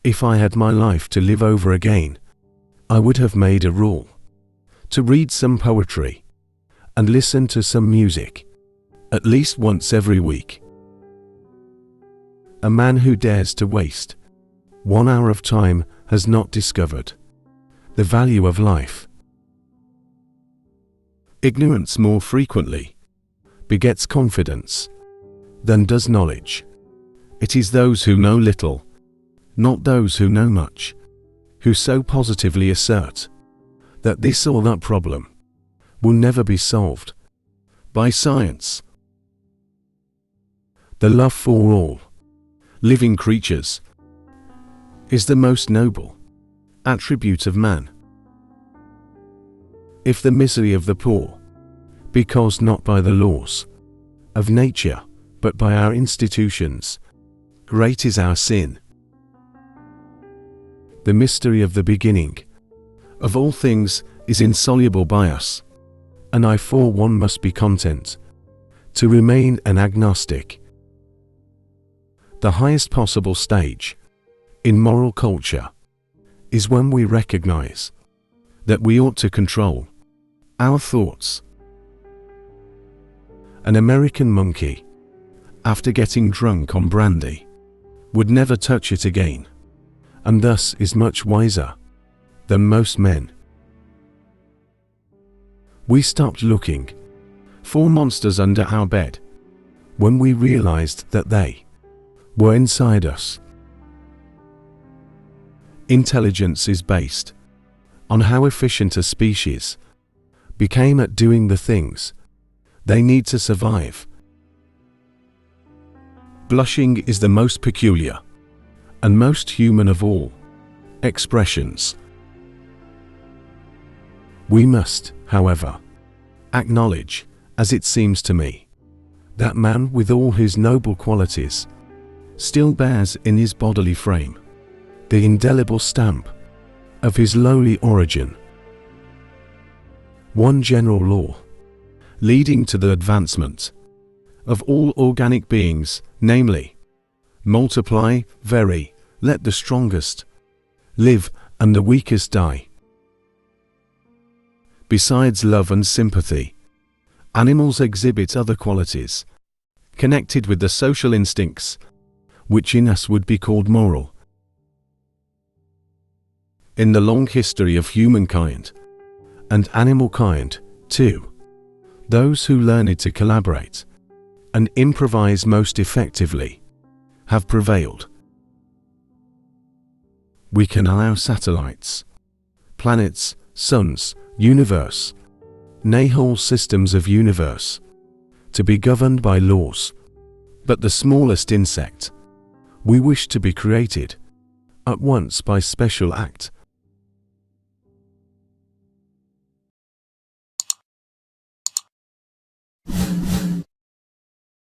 If I had my life to live over again, I would have made a rule to read some poetry and listen to some music at least once every week. A man who dares to waste 1 hour of time has not discovered the value of life. Ignorance more frequently begets confidence than does knowledge. It is those who know little, not those who know much, who so positively assert that this or that problem will never be solved by science. The love for all living creatures is the most noble attribute of man. If the misery of the poor be caused not by the laws of nature, but by our institutions, great is our sin. The mystery of the beginning of all things is insoluble by us, and I for one must be content to remain an agnostic. The highest possible stage in moral culture is when we recognize that we ought to control our thoughts. An American monkey, after getting drunk on brandy, would never touch it again, and thus is much wiser than most men. We stopped looking for monsters under our bed when we realized that they were inside us. Intelligence is based on how efficient a species became at doing the things they need to survive. Blushing is the most peculiar and most human of all expressions. We must, however, acknowledge, as it seems to me, that man with all his noble qualities still bears in his bodily frame the indelible stamp of his lowly origin. One general law leading to the advancement of all organic beings, namely, multiply, vary, let the strongest live and the weakest die. Besides love and sympathy, animals exhibit other qualities connected with the social instincts, which in us would be called moral. In the long history of humankind, and animal kind, too, those who learned to collaborate and improvise most effectively have prevailed. We can allow satellites, planets, suns, universe, nay whole systems of universe, to be governed by laws, but the smallest insect we wish to be created at once by special act